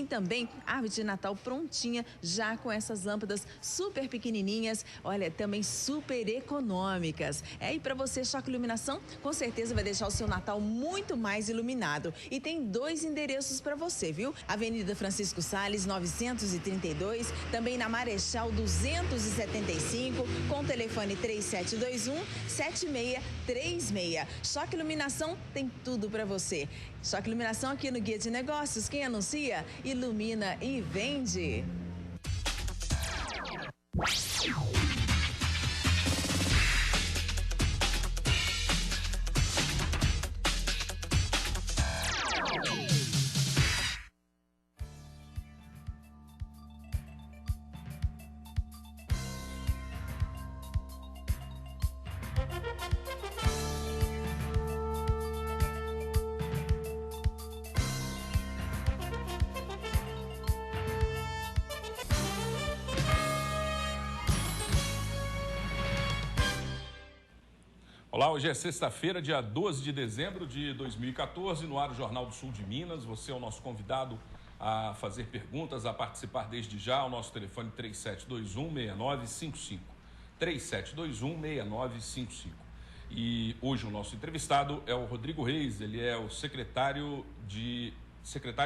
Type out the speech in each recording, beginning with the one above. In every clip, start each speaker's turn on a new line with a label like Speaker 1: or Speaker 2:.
Speaker 1: também árvore de Natal prontinha, já com essas lâmpadas super pequenininhas, olha, também super econômicas. E para você, Choque Iluminação, com certeza vai deixar o seu Natal muito mais iluminado. E tem 2 endereços para você, viu? Avenida Francisco Salles, 932, também na Marechal 275, com o telefone 3721-7636. Choque Iluminação tem tudo para você. Choque Iluminação aqui no Guia de Negócios. Quem anuncia, ilumina e vende.
Speaker 2: Olá, hoje é sexta-feira, dia 12 de dezembro de 2014, no ar o Jornal do Sul de Minas. Você é o nosso convidado a fazer perguntas, a participar desde já. O nosso telefone 3721-6955. 3721-6955. E hoje o nosso entrevistado é o Rodrigo Reis, ele é o secretário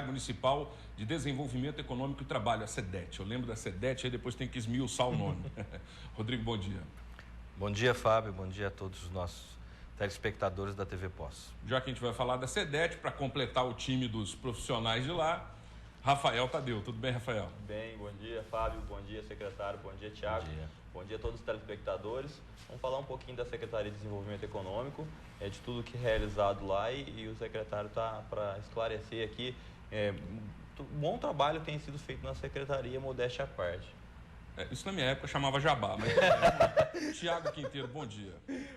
Speaker 2: municipal de Desenvolvimento Econômico e Trabalho, a SEDET. Eu lembro da SEDET, aí depois tem que esmiuçar o nome. Rodrigo, bom dia.
Speaker 3: Bom dia, Fábio. Bom dia a todos os nossos telespectadores da TV Pós.
Speaker 2: Já que a gente vai falar da SEDET, para completar o time dos profissionais de lá, Rafael Tadeu. Tudo bem, Rafael?
Speaker 4: Bem, bom dia, Fábio. Bom dia, secretário. Bom dia, Thiago. Bom dia a todos os telespectadores. Vamos falar um pouquinho da Secretaria de Desenvolvimento Econômico, de tudo que é realizado lá e o secretário está para esclarecer aqui. Um bom trabalho tem sido feito na Secretaria, modéstia à parte.
Speaker 2: Isso na minha época chamava jabá, mas Thiago Quinteiro, bom dia.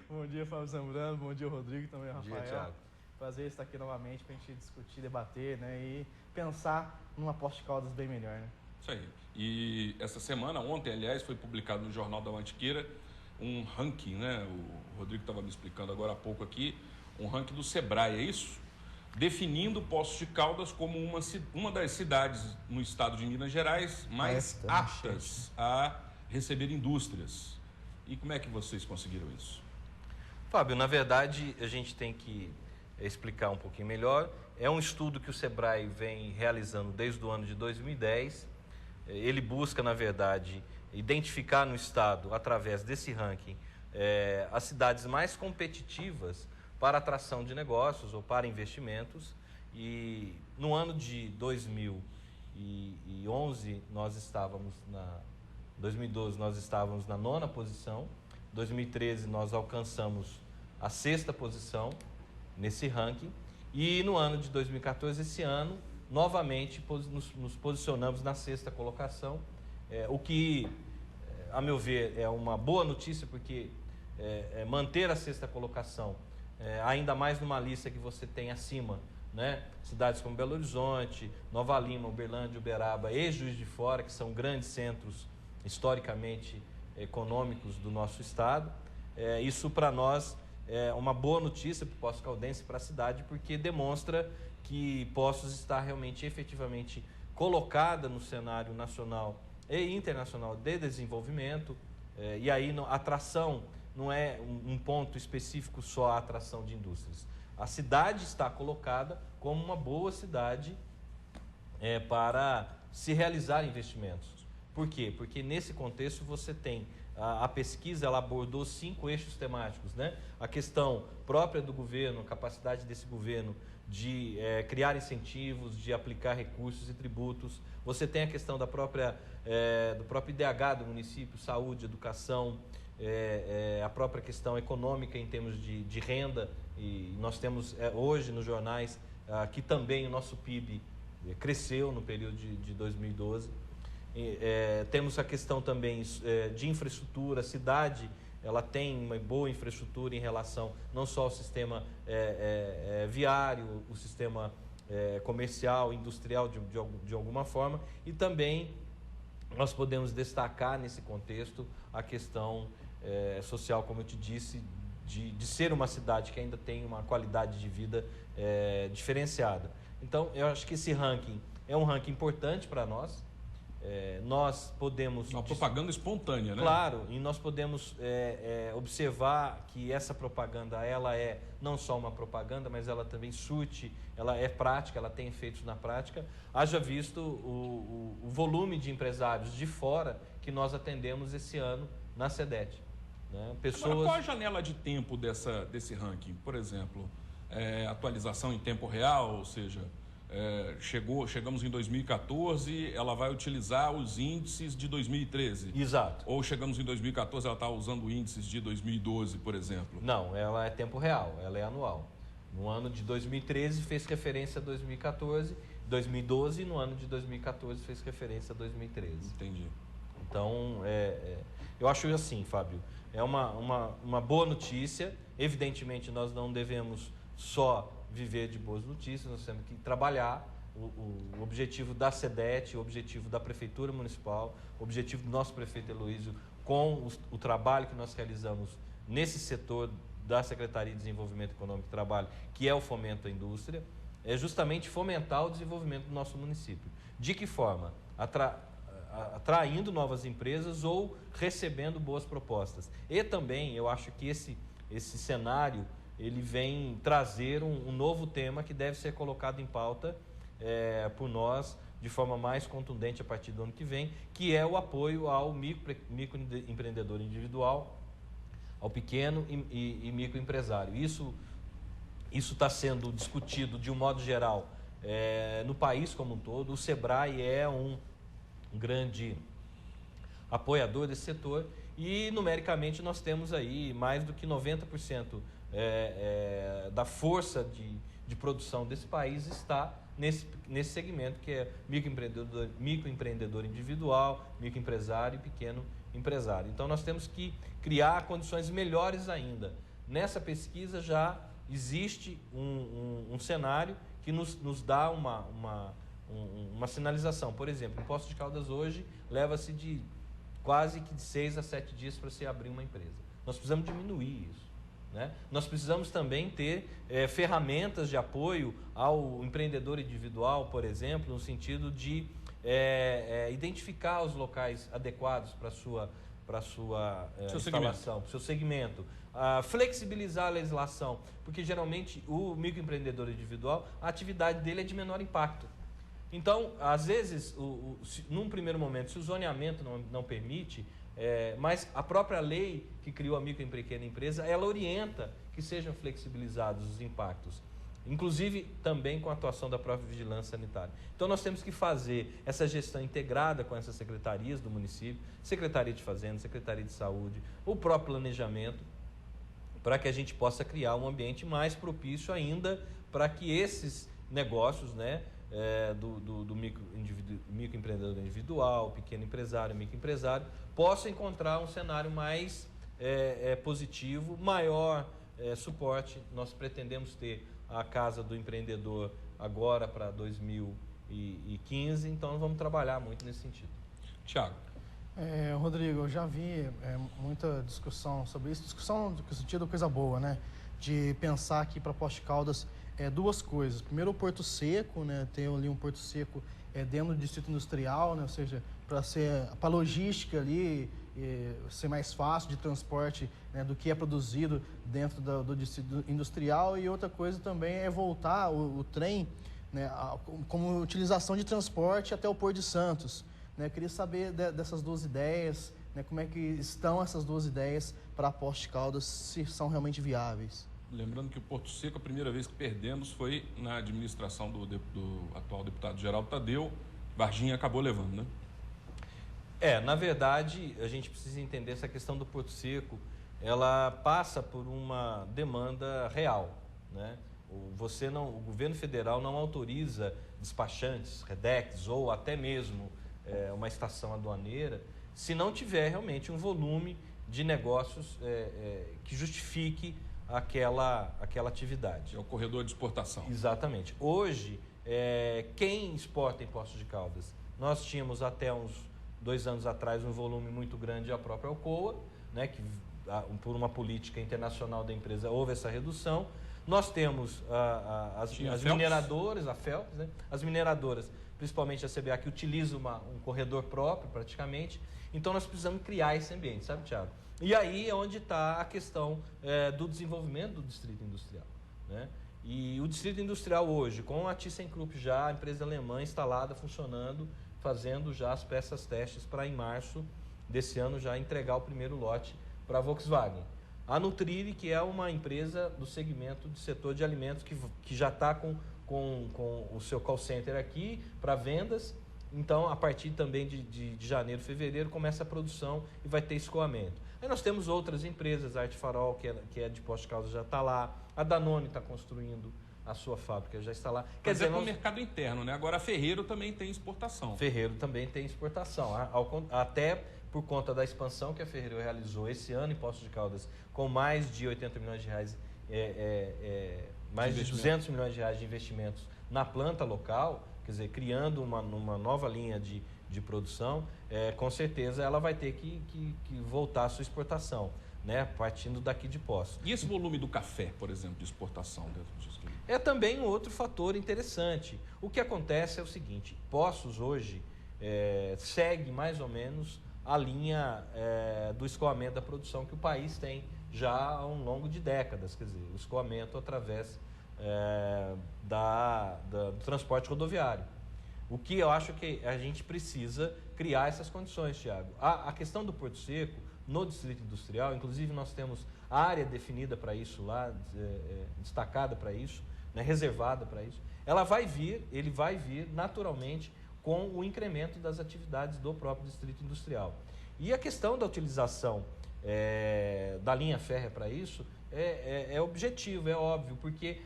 Speaker 5: Bom dia, Fábio Zambrano, bom dia, Rodrigo, também Rafael.
Speaker 3: Bom dia, Thiago.
Speaker 5: Prazer estar aqui novamente para a gente discutir, debater, né, e pensar numa Poços de Caldas bem melhor, né?
Speaker 2: Isso aí. E essa semana, ontem, aliás, foi publicado no Jornal da Mantiqueira um ranking, né? O Rodrigo estava me explicando agora há pouco aqui, um ranking do Sebrae, é isso? Definindo Poços de Caldas como uma das cidades no estado de Minas Gerais mais aptas a receber indústrias. E como é que vocês conseguiram isso?
Speaker 3: Fábio, na verdade, a gente tem que explicar um pouquinho melhor. É um estudo que o Sebrae vem realizando desde o ano de 2010. Ele busca, na verdade, identificar no estado, através desse ranking, as cidades mais competitivas para atração de negócios ou para investimentos. E no ano de 2011 2012 nós estávamos na 9ª posição, 2013 nós alcançamos a 6ª posição nesse ranking e no ano de 2014, esse ano, novamente nos posicionamos na 6ª colocação, o que, a meu ver, é uma boa notícia, porque manter a 6ª colocação, ainda mais numa lista que você tem acima, né? Cidades como Belo Horizonte, Nova Lima, Uberlândia, Uberaba e Juiz de Fora, que são grandes centros historicamente econômicos do nosso estado. Isso para nós é uma boa notícia para o Poços Caldense, para a cidade, porque demonstra que Poços está realmente, efetivamente colocada no cenário nacional e internacional de desenvolvimento. E aí a atração não é um ponto específico só a atração de indústrias. A cidade está colocada como uma boa cidade para se realizar investimentos. Por quê? Porque nesse contexto você tem a pesquisa, ela abordou 5 eixos temáticos, né? A questão própria do governo, a capacidade desse governo de criar incentivos, de aplicar recursos e tributos. Você tem a questão do próprio IDH do município, saúde, educação, a própria questão econômica em termos de renda. E nós temos hoje nos jornais que também o nosso PIB cresceu no período de 2012. Temos a questão também de infraestrutura. A cidade ela tem uma boa infraestrutura em relação não só ao sistema viário, o sistema comercial, industrial de alguma forma, e também nós podemos destacar nesse contexto a questão social, como eu te disse, de ser uma cidade que ainda tem uma qualidade de vida diferenciada. Então, eu acho que esse ranking é um ranking importante para nós. Nós podemos...
Speaker 2: Uma propaganda espontânea, né?
Speaker 3: Claro, e nós podemos observar que essa propaganda, ela é não só uma propaganda, mas ela também surte, ela é prática, ela tem efeitos na prática. Haja visto o volume de empresários de fora que nós atendemos esse ano na SEDET. Né?
Speaker 2: Agora, qual a janela de tempo desse ranking? Por exemplo, atualização em tempo real, ou seja... chegamos em 2014, ela vai utilizar os índices de 2013.
Speaker 3: Exato.
Speaker 2: Ou chegamos em 2014, ela está usando índices de 2012, por exemplo.
Speaker 3: Não, ela é tempo real, ela é anual. No ano de 2013 fez referência a 2014, 2012 e no ano de 2014 fez referência a 2013.
Speaker 2: Entendi.
Speaker 3: Então, eu acho assim, Fábio, é uma boa notícia. Evidentemente, nós não devemos só viver de boas notícias, nós temos que trabalhar. O objetivo da SEDET, o objetivo da Prefeitura Municipal, o objetivo do nosso prefeito Heloísio com o trabalho que nós realizamos nesse setor da Secretaria de Desenvolvimento Econômico e Trabalho, que é o fomento à indústria, é justamente fomentar o desenvolvimento do nosso município. De que forma? Atraindo novas empresas ou recebendo boas propostas. E também eu acho que esse cenário ele vem trazer um novo tema que deve ser colocado em pauta por nós de forma mais contundente a partir do ano que vem, que é o apoio ao microempreendedor individual, ao pequeno e microempresário. Isso está sendo discutido de um modo geral no país como um todo. O SEBRAE é um grande apoiador desse setor e numericamente nós temos aí mais do que 90% da força de produção desse país está nesse segmento que é microempreendedor individual, microempresário e pequeno empresário. Então nós temos que criar condições melhores ainda. Nessa pesquisa já existe um cenário que nos dá uma sinalização. Por exemplo, em Poços de Caldas hoje leva-se de quase que de 6 a 7 dias para se abrir uma empresa. Nós precisamos diminuir isso. Né? Nós precisamos também ter ferramentas de apoio ao empreendedor individual, por exemplo, no sentido de identificar os locais adequados para a sua instalação, para o seu segmento. Flexibilizar a legislação, porque geralmente o microempreendedor individual, a atividade dele é de menor impacto. Então, às vezes, num primeiro momento, se o zoneamento não permite, mas a própria lei que criou a micro e pequena empresa, ela orienta que sejam flexibilizados os impactos, inclusive também com a atuação da própria vigilância sanitária. Então nós temos que fazer essa gestão integrada com essas secretarias do município, Secretaria de Fazenda, Secretaria de Saúde, o próprio planejamento, para que a gente possa criar um ambiente mais propício ainda para que esses negócios, né, do microempreendedor individual, pequeno empresário, microempresário, possa encontrar um cenário mais positivo, maior suporte. Nós pretendemos ter a Casa do Empreendedor agora para 2015, então nós vamos trabalhar muito nesse sentido.
Speaker 2: Tiago.
Speaker 5: Rodrigo, eu já vi muita discussão sobre isso, discussão no sentido coisa boa, né? De pensar que para Poços de Caldas duas coisas. Primeiro, o Porto Seco, né? Tem ali um Porto Seco dentro do distrito industrial, né? Ou seja, para a logística ali ser mais fácil de transporte, né, do que é produzido dentro do distrito industrial. E outra coisa também é voltar o trem, né, como utilização de transporte até o Porto de Santos. Né? Eu queria saber dessas duas ideias, né, como é que estão essas duas ideias para Poços de Caldas, se são realmente viáveis.
Speaker 2: Lembrando que o Porto Seco, a primeira vez que perdemos foi na administração do atual deputado Geraldo Tadeu. Varginha acabou levando, né?
Speaker 3: Na verdade, a gente precisa entender essa questão do Porto Seco, ela passa por uma demanda real, né? O governo federal não autoriza despachantes, REDEX ou até mesmo uma estação aduaneira, se não tiver realmente um volume de negócios que justifique aquela atividade.
Speaker 2: É o corredor de exportação.
Speaker 3: Exatamente. Hoje, quem exporta em Poços de Caldas? Nós tínhamos até uns 2 anos atrás um volume muito grande a própria Alcoa, né, que por uma política internacional da empresa houve essa redução. Nós temos as mineradoras, a Phelps, né? As mineradoras principalmente a CBA, que utiliza um corredor próprio praticamente. Então nós precisamos criar esse ambiente, sabe, Thiago? E aí é onde está a questão do desenvolvimento do distrito industrial, né? E o distrito industrial hoje, com a ThyssenKrupp já, a empresa alemã instalada, funcionando, fazendo já as peças testes para em março desse ano já entregar o primeiro lote para a Volkswagen. A Nutrire, que é uma empresa do segmento de setor de alimentos que já está com o seu call center aqui para vendas. Então, a partir também de janeiro, fevereiro, começa a produção e vai ter escoamento. Aí nós temos outras empresas, a Arte Farol, que é de Poços de Caldas, já está lá. A Danone está construindo a sua fábrica, já está lá.
Speaker 2: Quer dizer, no mercado interno, né? Agora a Ferreiro também tem exportação.
Speaker 3: Ferreiro também tem exportação. Até por conta da expansão que a Ferreiro realizou esse ano em Poços de Caldas, com mais de 80 milhões de reais, mais de 200 milhões de reais de investimentos na planta local, quer dizer, criando uma nova linha de produção, com certeza ela vai ter que voltar à sua exportação, né, partindo daqui de Poços.
Speaker 2: E esse volume do café, por exemplo, de exportação dentro disso?
Speaker 3: É também um outro fator interessante. O que acontece é o seguinte, Poços hoje segue mais ou menos a linha do escoamento da produção que o país tem já há um longo de décadas, quer dizer, o escoamento através do transporte rodoviário. O que eu acho que a gente precisa criar essas condições, Thiago. A questão do Porto Seco, no Distrito Industrial, inclusive nós temos área definida para isso lá, destacada para isso, né, reservada para isso. Ele vai vir naturalmente com o incremento das atividades do próprio Distrito Industrial. E a questão da utilização da linha férrea para isso é objetivo, é óbvio, porque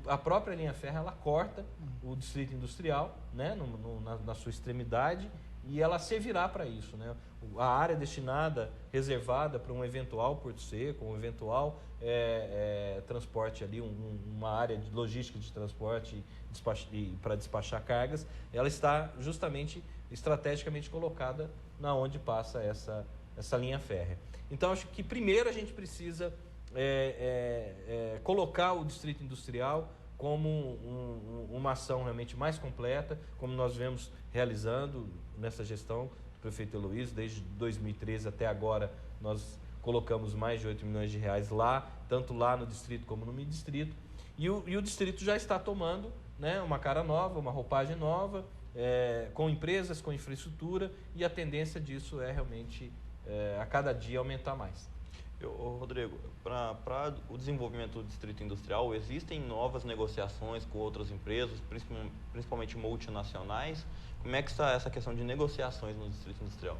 Speaker 3: a própria linha férrea ela corta o Distrito Industrial, né, na sua extremidade, e ela servirá para isso, né? A área destinada, reservada para um eventual Porto Seco, um eventual transporte ali, uma área de logística de transporte para despachar cargas, ela está justamente estrategicamente colocada na onde passa essa linha férrea. Então, acho que primeiro a gente precisa colocar o Distrito Industrial como uma ação realmente mais completa, como nós vemos realizando nessa gestão do prefeito Heloísio, desde 2013 até agora, nós colocamos mais de 8 milhões de reais lá, tanto lá no distrito como no distrito, e o distrito já está tomando, né, uma cara nova, uma roupagem nova, com empresas, com infraestrutura, e a tendência disso é realmente a cada dia aumentar mais.
Speaker 4: Rodrigo, para o desenvolvimento do distrito industrial, existem novas negociações com outras empresas, principalmente multinacionais? Como é que está essa questão de negociações no distrito industrial?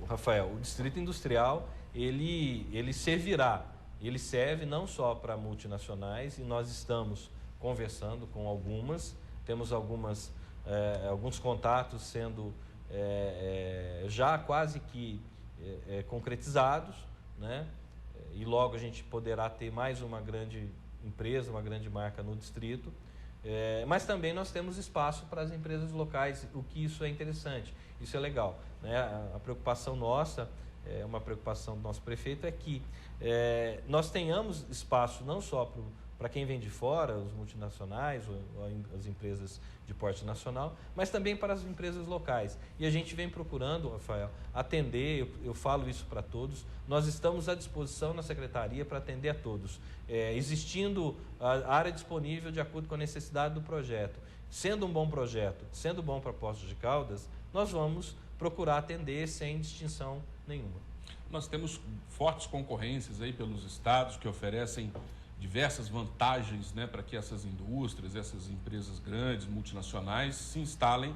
Speaker 3: Rafael, o distrito industrial, ele serve não só para multinacionais, e nós estamos conversando com algumas, temos alguns contatos sendo já quase que concretizados, né? E logo a gente poderá ter mais uma grande empresa, uma grande marca no distrito, mas também nós temos espaço para as empresas locais, o que isso é interessante, isso é legal, né? A preocupação nossa, uma preocupação do nosso prefeito é que nós tenhamos espaço não só para quem vem de fora, os multinacionais, ou as empresas de porte nacional, mas também para as empresas locais. E a gente vem procurando, Rafael, atender, eu falo isso para todos, nós estamos à disposição na Secretaria para atender a todos, existindo a área disponível de acordo com a necessidade do projeto. Sendo um bom projeto, sendo bom para Poços de Caldas, nós vamos procurar atender sem distinção nenhuma.
Speaker 2: Nós temos fortes concorrências aí pelos estados que oferecem diversas vantagens, né, para que essas indústrias, essas empresas grandes, multinacionais, se instalem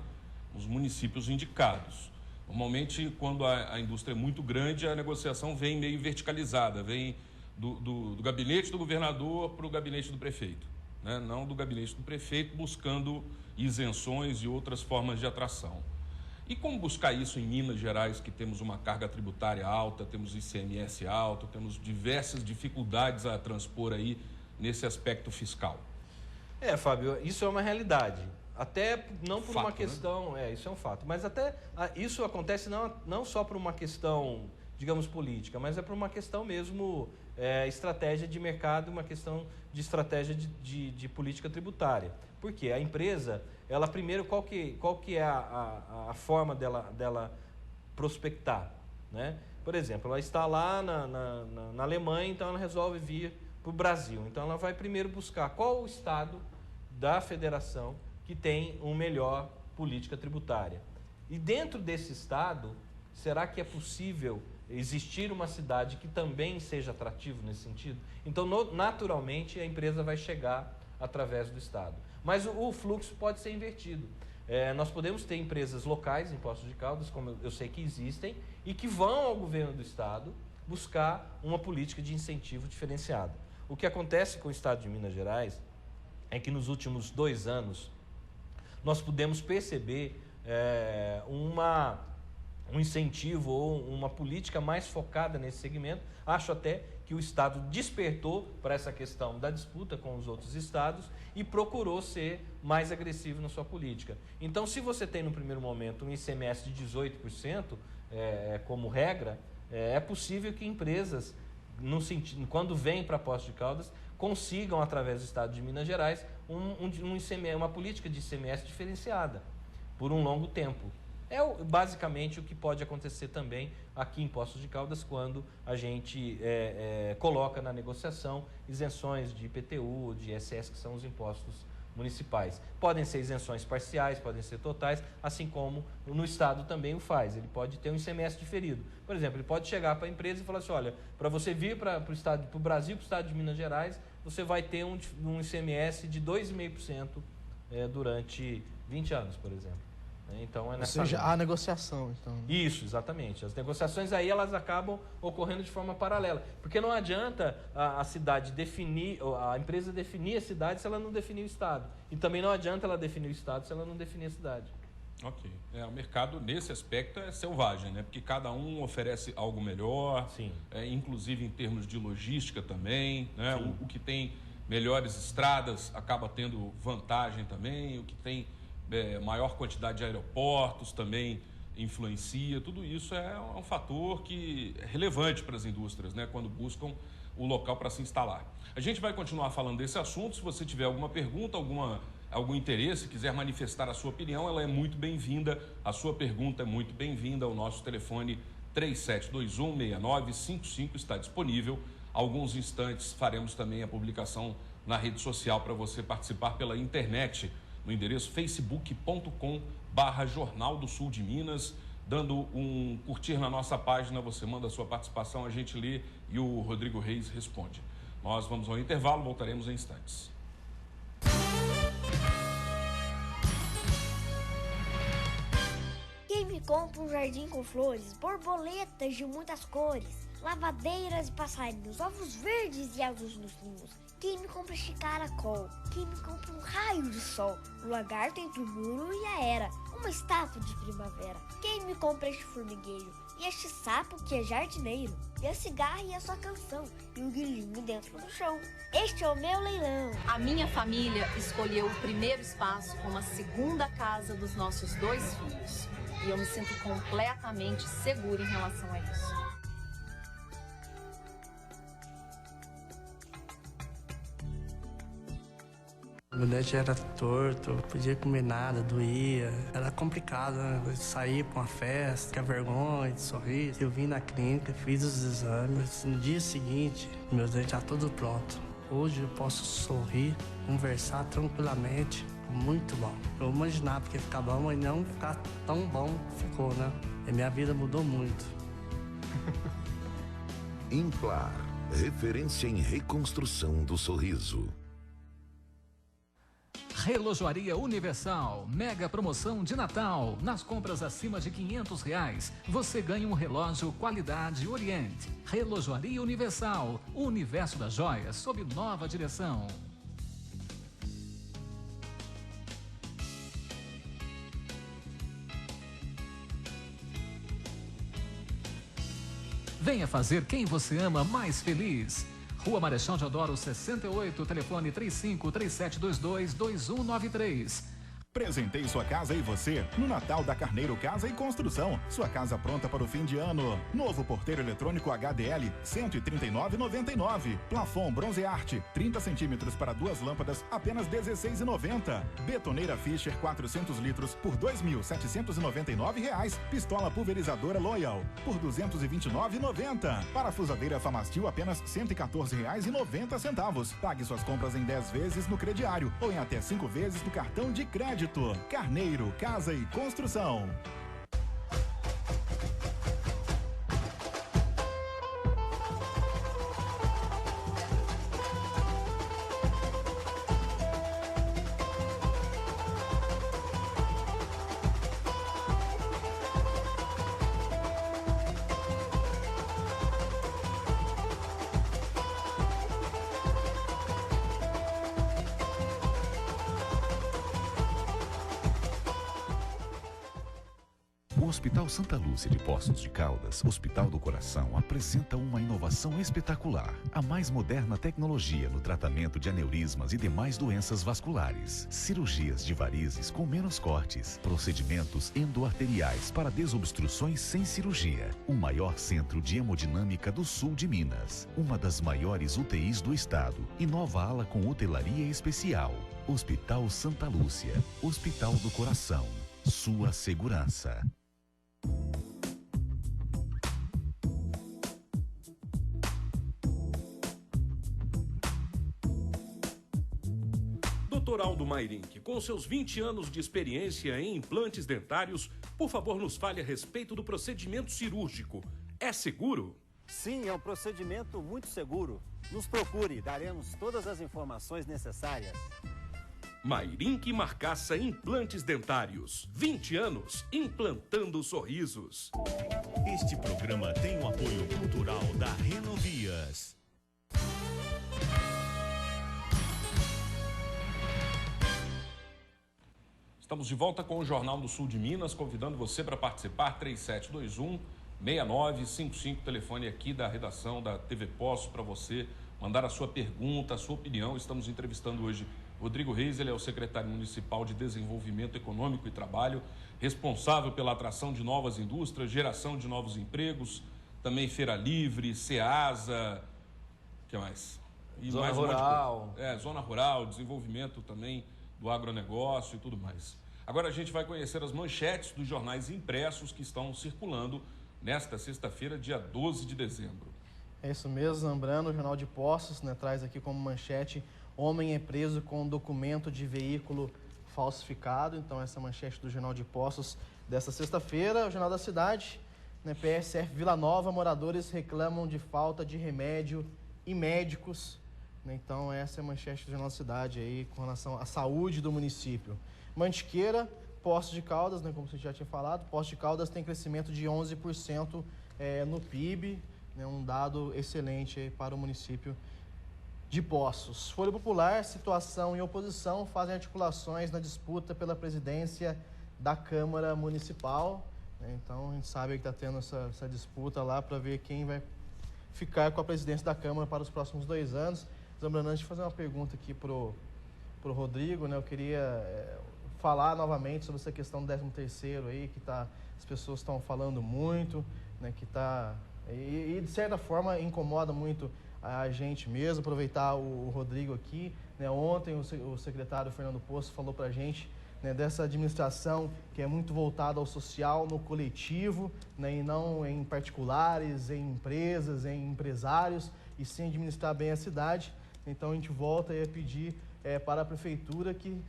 Speaker 2: nos municípios indicados. Normalmente, quando a indústria é muito grande, a negociação vem meio verticalizada, vem do gabinete do governador para o gabinete do prefeito, né? Não do gabinete do prefeito buscando isenções e outras formas de atração. E como buscar isso em Minas Gerais, que temos uma carga tributária alta, temos ICMS alto, temos diversas dificuldades a transpor aí nesse aspecto fiscal?
Speaker 3: Fábio, isso é uma realidade. Até não por uma questão,
Speaker 2: né?
Speaker 3: Isso é um fato, mas até isso acontece não só por uma questão digamos, política, mas é por uma questão mesmo estratégia de mercado, uma questão de estratégia de política tributária. Por quê? A empresa, ela primeiro, qual que é a forma dela prospectar, né? Por exemplo, ela está lá na Alemanha, então ela resolve vir para o Brasil. Então ela vai primeiro buscar qual o estado da federação que tem uma melhor política tributária. E dentro desse estado, será que é possível existir uma cidade que também seja atrativa nesse sentido? Então, naturalmente, a empresa vai chegar através do estado. Mas o fluxo pode ser invertido. Nós podemos ter empresas locais em Poços de Caldas, como eu sei que existem, e que vão ao governo do estado buscar uma política de incentivo diferenciada. O que acontece com o estado de Minas Gerais é que nos últimos 2 anos nós pudemos perceber um incentivo ou uma política mais focada nesse segmento. Acho até que o estado despertou para essa questão da disputa com os outros estados e procurou ser mais agressivo na sua política. Então, se você tem no primeiro momento um ICMS de 18% como regra, é possível que empresas, quando vêm para Poços de Caldas, consigam, através do estado de Minas Gerais, uma política de ICMS diferenciada por um longo tempo. É basicamente o que pode acontecer também aqui em Poços de Caldas, quando a gente coloca na negociação isenções de IPTU, de ISS, que são os impostos municipais. Podem ser isenções parciais, podem ser totais, assim como no estado também o faz. Ele pode ter um ICMS diferido. Por exemplo, ele pode chegar para a empresa e falar assim: olha, para você vir para o Brasil, para o estado de Minas Gerais, você vai ter um ICMS de 2,5% durante 20 anos, por exemplo. Então,
Speaker 5: Ou seja, há negociação. Então.
Speaker 3: Isso, exatamente. As negociações aí elas acabam ocorrendo de forma paralela. Porque não adianta a cidade definir, a empresa definir a cidade se ela não definir o estado. E também não adianta ela definir o estado se ela não definir a cidade.
Speaker 2: Ok. O mercado, nesse aspecto, é selvagem, né? Porque cada um oferece algo melhor.
Speaker 3: Sim.
Speaker 2: Inclusive em termos de logística também, né? O que tem melhores estradas acaba tendo vantagem também. O que tem maior quantidade de aeroportos também influencia. Tudo isso é um fator que é relevante para as indústrias, né, quando buscam o local para se instalar. A gente vai continuar falando desse assunto. Se você tiver alguma pergunta, algum interesse, quiser manifestar a sua opinião, ela é muito bem-vinda. A sua pergunta é muito bem-vinda. O nosso telefone 3721-6955 está disponível. Alguns instantes faremos também a publicação na rede social para você participar pela internet, no endereço facebook.com/Jornal do Sul de Minas. Dando um curtir na nossa página, você manda a sua participação, a gente lê e o Rodrigo Reis responde. Nós vamos ao intervalo, voltaremos em instantes.
Speaker 6: Quem me compra um jardim com flores, borboletas de muitas cores, lavadeiras e passarinhos, ovos verdes e azuis nos ninhos? Quem me compra este caracol? Quem me compra um raio de sol? O lagarto entre o muro e a era, uma estátua de primavera? Quem me compra este formigueiro? E este sapo que é jardineiro? E a cigarra e a sua canção? E o grilinho dentro do chão? Este é o meu leilão.
Speaker 7: A minha família escolheu o primeiro espaço como a segunda casa dos nossos 2 filhos. E eu me sinto completamente segura em relação a isso.
Speaker 8: Meu dente era torto, não podia comer nada, doía. Era complicado, né? Eu saía pra uma festa, tinha vergonha de sorrir. Eu vim na clínica, fiz os exames. No dia seguinte, meu dente já tudo pronto. Hoje eu posso sorrir, conversar tranquilamente. Muito bom. Eu imaginava que ia ficar bom, mas não ficar tão bom ficou, né? E minha vida mudou muito.
Speaker 9: Implar, referência em reconstrução do sorriso.
Speaker 10: Relojoaria Universal, mega promoção de Natal. Nas compras acima de R$500, você ganha um relógio qualidade Oriente. Relojoaria Universal, o universo das joias sob nova direção. Venha fazer quem você ama mais feliz. Rua Marechal Deodoro 68, telefone 353722-2193.
Speaker 11: Presentei sua casa e você no Natal da Carneiro Casa e Construção. Sua casa pronta para o fim de ano. Novo porteiro eletrônico HDL, R$ 139,99. Plafon Bronze Arte, 30 centímetros para 2 lâmpadas, apenas R$ 16,90. Betoneira Fischer, 400 litros, por R$ 2.799. Pistola pulverizadora Loyal, por R$ 229,90. Parafusadeira Famastil, apenas R$ 114,90. Pague suas compras em 10 vezes no crediário ou em até 5 vezes no cartão de crédito. Carneiro Casa e Construção.
Speaker 12: O Hospital Santa Lúcia de Poços de Caldas, Hospital do Coração, apresenta uma inovação espetacular. A mais moderna tecnologia no tratamento de aneurismas e demais doenças vasculares. Cirurgias de varizes com menos cortes. Procedimentos endoarteriais para desobstruções sem cirurgia. O maior centro de hemodinâmica do sul de Minas. Uma das maiores UTIs do estado. E nova ala com hotelaria especial. Hospital Santa Lúcia. Hospital do Coração. Sua segurança.
Speaker 13: Dr. Aldo Mairink, com seus 20 anos de experiência em implantes dentários, por favor, nos fale a respeito do procedimento cirúrgico. É seguro?
Speaker 14: Sim, é um procedimento muito seguro. Nos procure, daremos todas as informações necessárias.
Speaker 13: Mairink Marcaça Implantes Dentários. 20 anos implantando sorrisos.
Speaker 15: Este programa tem o apoio cultural da Renovias.
Speaker 2: Estamos de volta com o Jornal do Sul de Minas, convidando você para participar, 3721-6955, telefone aqui da redação da TV Poço, para você mandar a sua pergunta, a sua opinião. Estamos entrevistando hoje Rodrigo Reis, ele é o secretário municipal de Desenvolvimento Econômico e Trabalho, responsável pela atração de novas indústrias, geração de novos empregos, também Feira Livre, Ceasa, o que mais? E
Speaker 3: Zona
Speaker 2: mais
Speaker 3: Rural.
Speaker 2: Zona Rural, desenvolvimento também do agronegócio e tudo mais. Agora a gente vai conhecer as manchetes dos jornais impressos que estão circulando nesta sexta-feira, dia 12 de dezembro.
Speaker 5: É isso mesmo, Zambrano, o Jornal de Poços, né, traz aqui como manchete: homem é preso com documento de veículo falsificado. Então essa manchete do Jornal de Poços desta sexta-feira. O Jornal da Cidade, né, PSF Vila Nova, moradores reclamam de falta de remédio e médicos. Então essa é a manchete do Jornal da Cidade aí com relação à saúde do município. Mantiqueira, Poços de Caldas, né, como você já tinha falado, Poços de Caldas tem crescimento de 11% no PIB, né, um dado excelente aí para o município de Poços. Folha Popular, situação e oposição fazem articulações na disputa pela presidência da Câmara Municipal. Né, então a gente sabe que está tendo essa disputa lá para ver quem vai ficar com a presidência da Câmara para os próximos 2 anos. Zambrano, antes de fazer uma pergunta aqui pro Rodrigo, né, eu queria falar novamente sobre essa questão do 13º aí, que as pessoas estão falando muito, né, que e de certa forma incomoda muito a gente mesmo. Aproveitar o Rodrigo aqui, né, ontem o secretário Fernando Poço falou pra gente, né, dessa administração que é muito voltada ao social, no coletivo, né, e não em particulares, em empresas, em empresários, e sim administrar bem a cidade. Então a gente volta a pedir para a prefeitura que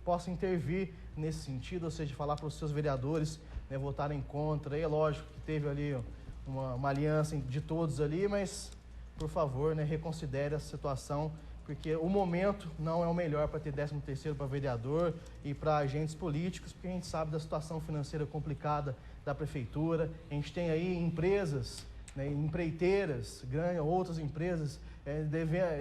Speaker 5: possa intervir nesse sentido, ou seja, falar para os seus vereadores, né, votarem contra. É lógico que teve ali uma aliança de todos ali, mas, por favor, né, reconsidere essa situação, porque o momento não é o melhor para ter 13º para vereador e para agentes políticos, porque a gente sabe da situação financeira complicada da prefeitura. A gente tem aí empresas, né, empreiteiras, outras empresas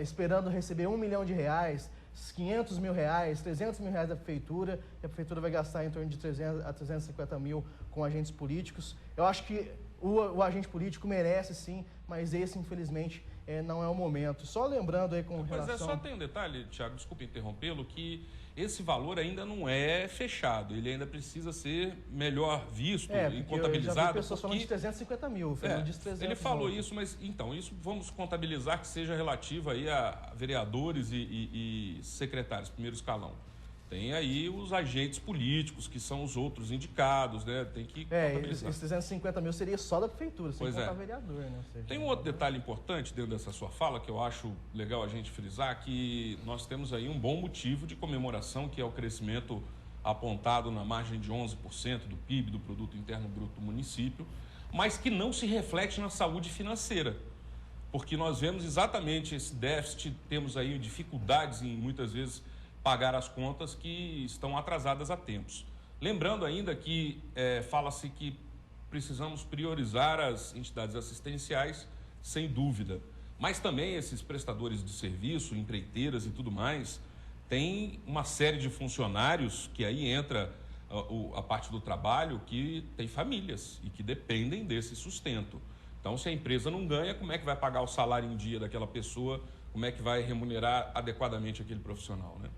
Speaker 5: esperando receber R$1 milhão, R$500 mil, R$300 mil da prefeitura, e a prefeitura vai gastar em torno de 300 a 350 mil com agentes políticos. Eu acho que o agente político merece sim, mas esse, infelizmente, não é o momento. Só lembrando aí com relação...
Speaker 2: Mas só tem um detalhe, Thiago, desculpe interrompê-lo, que esse valor ainda não é fechado, ele ainda precisa ser melhor visto e contabilizado.
Speaker 5: Eu já vi pessoas falando de 350 mil, o Fernando disse 300
Speaker 2: ele falou
Speaker 5: mil.
Speaker 2: Isso, mas então, isso vamos contabilizar que seja relativo aí a vereadores e secretários, primeiro escalão. Tem aí os agentes políticos, que são os outros indicados, né? Tem que contabilizar.
Speaker 5: Esses 350 mil seria só da prefeitura, sem contar vereador, né?
Speaker 2: Tem um outro detalhe importante dentro dessa sua fala, que eu acho legal a gente frisar, que nós temos aí um bom motivo de comemoração, que é o crescimento apontado na margem de 11% do PIB, do Produto Interno Bruto do município, mas que não se reflete na saúde financeira. Porque nós vemos exatamente esse déficit, temos aí dificuldades em, muitas vezes, pagar as contas que estão atrasadas há tempos. Lembrando ainda que fala-se que precisamos priorizar as entidades assistenciais, sem dúvida. Mas também esses prestadores de serviço, empreiteiras e tudo mais, tem uma série de funcionários, que aí entra a parte do trabalho, que tem famílias e que dependem desse sustento. Então, se a empresa não ganha, como é que vai pagar o salário em dia daquela pessoa? Como é que vai remunerar adequadamente aquele profissional, né?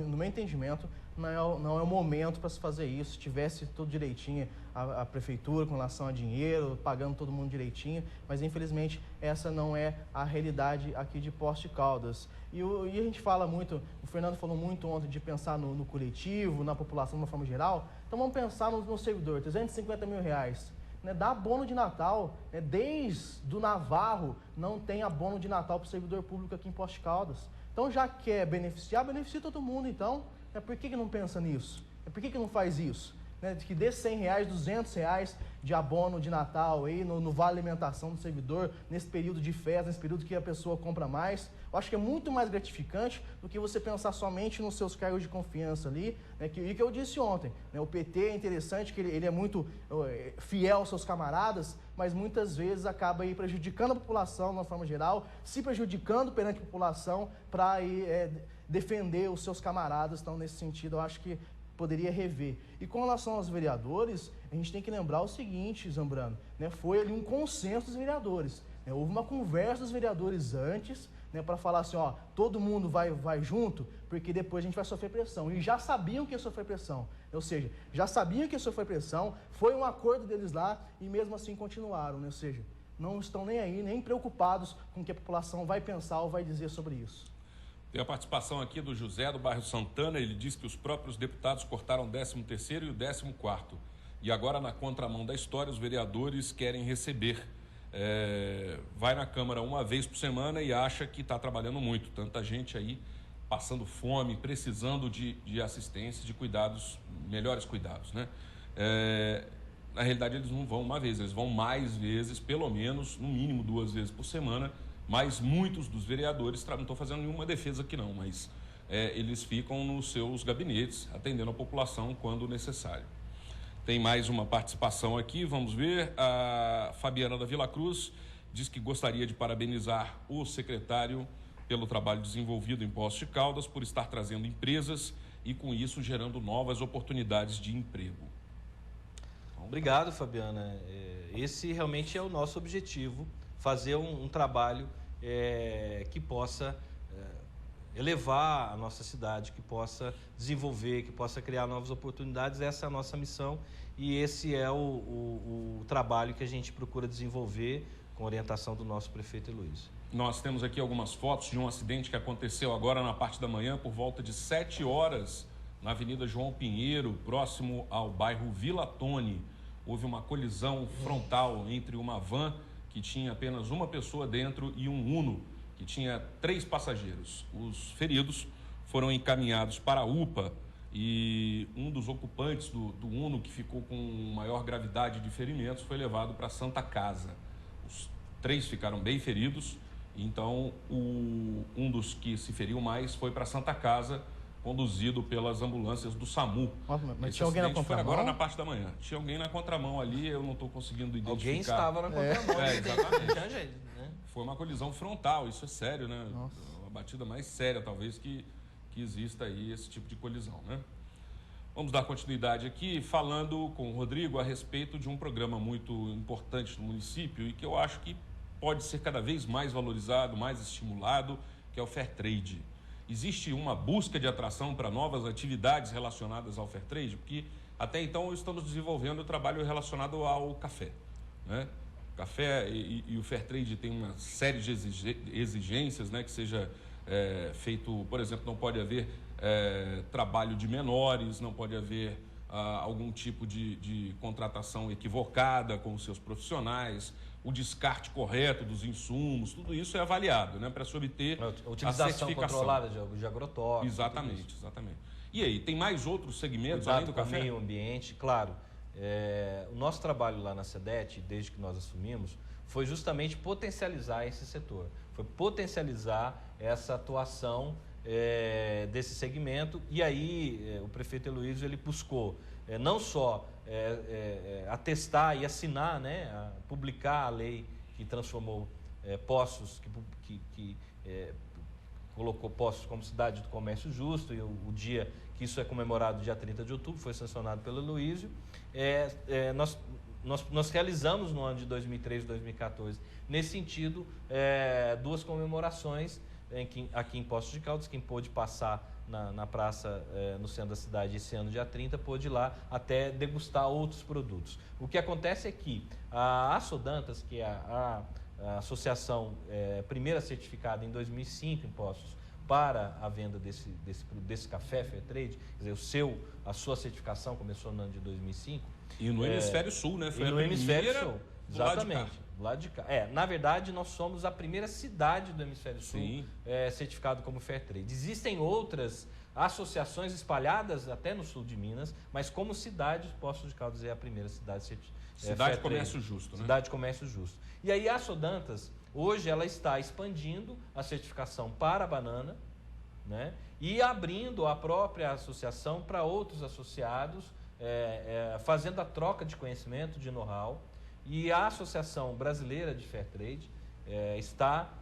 Speaker 5: No meu entendimento, não é o momento para se fazer isso. Se tivesse tudo direitinho, a prefeitura com relação a dinheiro, pagando todo mundo direitinho, mas infelizmente essa não é a realidade aqui de Poços de Caldas. E a gente fala muito, o Fernando falou muito ontem de pensar no coletivo, na população de uma forma geral, então vamos pensar no servidor, 350 mil reais. Dá abono de Natal, desde o Navarro não tem abono de Natal para o servidor público aqui em Poços de Caldas. Então, já quer beneficiar, beneficia todo mundo, então. Por que não pensa nisso? Por que não faz isso? Que dê R$100, R$200 de abono de Natal aí no Vale Alimentação do servidor, nesse período de festa, nesse período que a pessoa compra mais. Eu acho que é muito mais gratificante do que você pensar somente nos seus cargos de confiança ali. E que eu disse ontem, o PT é interessante, que ele é muito fiel aos seus camaradas, mas muitas vezes acaba aí prejudicando a população de uma forma geral, se prejudicando perante a população para defender os seus camaradas. Então, nesse sentido, eu acho que poderia rever. E com relação aos vereadores, a gente tem que lembrar o seguinte, Zambrano, foi ali um consenso dos vereadores. Houve uma conversa dos vereadores antes, para falar assim, todo mundo vai junto, porque depois a gente vai sofrer pressão. E já sabiam que ia sofrer pressão. Ou seja, já sabiam que ia sofrer pressão, foi um acordo deles lá e mesmo assim continuaram. Ou seja, não estão nem aí, nem preocupados com o que a população vai pensar ou vai dizer sobre isso.
Speaker 2: Tem a participação aqui do José, do bairro Santana. Ele diz que os próprios deputados cortaram o 13º e o 14º. E agora, na contramão da história, os vereadores querem receber. Vai na Câmara uma vez por semana e acha que está trabalhando muito. Tanta gente aí passando fome, precisando de assistência, de cuidados, melhores cuidados, né? Na realidade, eles não vão uma vez, eles vão mais vezes, pelo menos, no mínimo 2 vezes por semana. Mas muitos dos vereadores, não estou fazendo nenhuma defesa aqui não, mas eles ficam nos seus gabinetes, atendendo a população quando necessário. Tem mais uma participação aqui, vamos ver. A Fabiana da Vila Cruz diz que gostaria de parabenizar o secretário pelo trabalho desenvolvido em Poços de Caldas, por estar trazendo empresas e, com isso, gerando novas oportunidades de emprego.
Speaker 3: Obrigado, Fabiana. Esse realmente é o nosso objetivo, fazer um trabalho que possa elevar a nossa cidade, que possa desenvolver, que possa criar novas oportunidades. Essa é a nossa missão e esse é o trabalho que a gente procura desenvolver com orientação do nosso prefeito Heloísio.
Speaker 2: Nós temos aqui algumas fotos de um acidente que aconteceu agora na parte da manhã, por volta de 7 horas, na Avenida João Pinheiro, próximo ao bairro Vila Tone. Houve uma colisão frontal entre uma van que tinha apenas uma pessoa dentro e um Uno, que tinha 3 passageiros. Os feridos foram encaminhados para a UPA e um dos ocupantes do Uno, que ficou com maior gravidade de ferimentos, foi levado para a Santa Casa. Os 3 ficaram bem feridos, então um dos que se feriu mais foi para a Santa Casa, conduzido pelas ambulâncias do SAMU.
Speaker 5: Mas tinha alguém na contramão?
Speaker 2: Foi agora na parte da manhã. Tinha alguém na contramão ali, eu não estou conseguindo identificar.
Speaker 3: Alguém estava na contramão.
Speaker 2: Exatamente. Foi uma colisão frontal, isso é sério, né? Nossa. Uma batida mais séria, talvez, que exista aí esse tipo de colisão, né? Vamos dar continuidade aqui, falando com o Rodrigo a respeito de um programa muito importante no município e que eu acho que pode ser cada vez mais valorizado, mais estimulado, que é o Fair Trade. Existe uma busca de atração para novas atividades relacionadas ao fair trade? Porque até então estamos desenvolvendo o trabalho relacionado ao café, né? O café e o fair trade tem uma série de exigências, né? Que seja feito, por exemplo, não pode haver trabalho de menores, não pode haver algum tipo de contratação equivocada com os seus profissionais, o descarte correto dos insumos, tudo isso é avaliado, né, para se obter a
Speaker 3: utilização
Speaker 2: certificação
Speaker 3: controlada de agrotóxicos.
Speaker 2: Exatamente, exatamente. E aí, tem mais outros segmentos
Speaker 3: Cuidado
Speaker 2: além do
Speaker 3: com
Speaker 2: café?
Speaker 3: o meio ambiente, claro. O nosso trabalho lá na SEDET, desde que nós assumimos, foi justamente potencializar esse setor, foi potencializar essa atuação desse segmento. E aí o prefeito Heloísio ele buscou não só atestar e assinar, né, publicar a lei que transformou Poços, que colocou Poços como cidade do comércio justo, e o dia que isso é comemorado, dia 30 de outubro, foi sancionado pelo Heloísio. Nós realizamos no ano de 2013 e 2014, nesse sentido, duas comemorações aqui em Poços de Caldas. Quem pôde passar na praça, no centro da cidade, esse ano, dia 30, pôde ir lá até degustar outros produtos. O que acontece é que a Assodantas, que é a associação primeira certificada em 2005 em Poços para a venda desse café fair trade, quer dizer, a sua certificação começou no ano de 2005.
Speaker 2: E no Hemisfério Sul, né? Foi
Speaker 3: no Hemisfério Sul,
Speaker 2: do lado de
Speaker 3: exatamente.
Speaker 2: cá.
Speaker 3: Do lado de cá. Na verdade, nós somos a primeira cidade do Hemisfério Sul certificado como fair trade. Existem outras associações espalhadas até no sul de Minas, mas como cidade, Poços de Caldas é a primeira cidade certificada.
Speaker 2: Cidade de Comércio Justo, né?
Speaker 3: Cidade de Comércio Justo. E aí a Assodantas, hoje, ela está expandindo a certificação para a banana, né? E abrindo a própria associação para outros associados, fazendo a troca de conhecimento, de know-how. E a Associação Brasileira de Fair Trade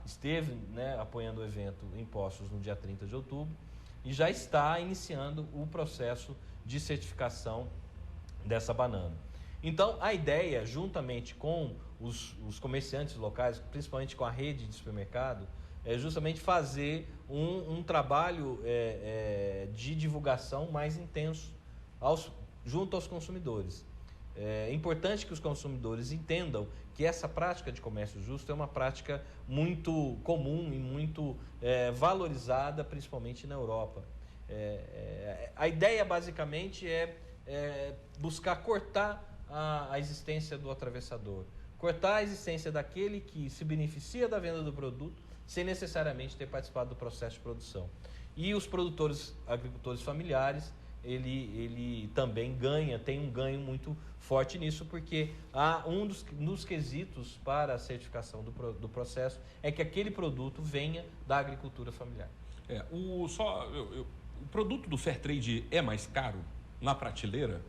Speaker 3: esteve, né, apoiando o evento em Poços no dia 30 de outubro e já está iniciando o processo de certificação dessa banana. Então, a ideia, juntamente com os comerciantes locais, principalmente com a rede de supermercado, é justamente fazer um trabalho de divulgação mais intenso junto aos consumidores. É importante que os consumidores entendam que essa prática de comércio justo é uma prática muito comum e muito valorizada, principalmente na Europa. A ideia, basicamente, é buscar cortar a existência do atravessador, cortar a existência daquele que se beneficia da venda do produto sem necessariamente ter participado do processo de produção. E os agricultores familiares, ele também tem um ganho muito forte nisso, porque um dos quesitos para a certificação do processo é que aquele produto venha da agricultura familiar.
Speaker 2: O produto do fair trade é mais caro na prateleira?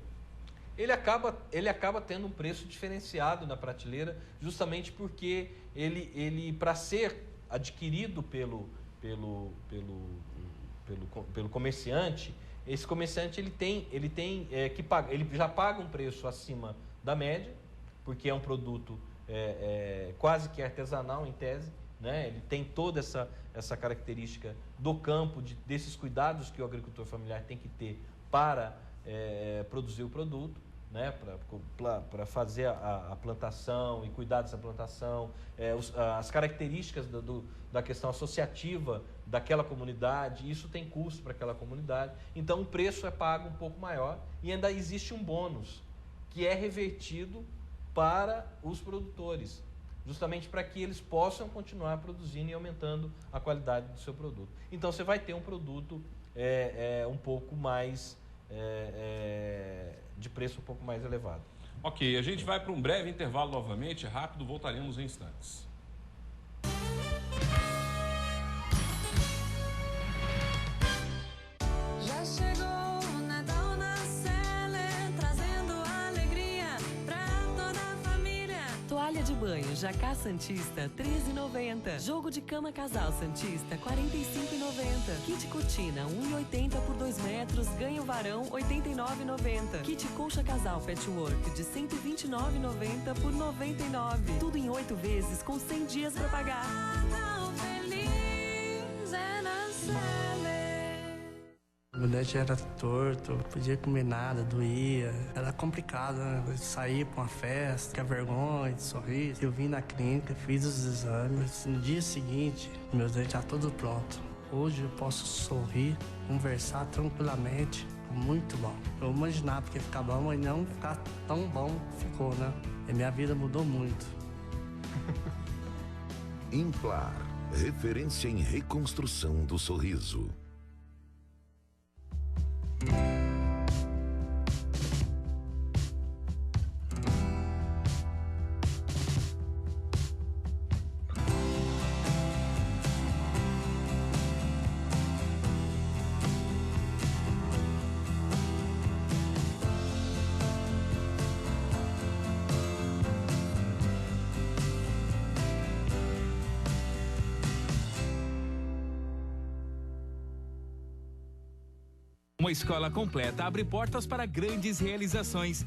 Speaker 3: Ele acaba tendo um preço diferenciado na prateleira, justamente porque ele para ser adquirido pelo comerciante, esse comerciante ele já paga um preço acima da média, porque é um produto quase que artesanal em tese, né? Ele tem toda essa característica do campo, desses cuidados que o agricultor familiar tem que ter para produzir o produto, né? Para fazer a plantação e cuidar dessa plantação, as características da questão associativa daquela comunidade, isso tem custo para aquela comunidade, então o preço é pago um pouco maior e ainda existe um bônus que é revertido para os produtores, justamente para que eles possam continuar produzindo e aumentando a qualidade do seu produto. Então você vai ter um produto um pouco mais de preço um pouco mais elevado.
Speaker 2: Ok, a gente vai para um breve intervalo novamente, rápido, voltaremos em instantes.
Speaker 16: Já chegou o Natal na Seller, trazendo alegria pra toda a família.
Speaker 17: Toalha de banho Jacá Santista, R$13,90. Jogo de cama casal Santista, R$45,90. Kit cortina, R$1,80 por 2 metros, ganho varão, R$89,90. Kit colcha casal patchwork de R$129,90 por R$99. Tudo em 8 vezes com 100 dias para pagar.
Speaker 16: Natal feliz é na Seller.
Speaker 8: Meu dente era torto, não podia comer nada, doía. Era complicado, né? Eu saía pra uma festa, tinha vergonha de sorriso. Eu vim na clínica, fiz os exames. No dia seguinte, meus dentes estavam todos prontos. Hoje eu posso sorrir, conversar tranquilamente. Muito bom. Eu imaginava que ia ficar bom, mas não ficar tão bom ficou, né? E minha vida mudou muito.
Speaker 9: Implar, referência em reconstrução do sorriso.
Speaker 18: Uma escola completa abre portas para grandes realizações.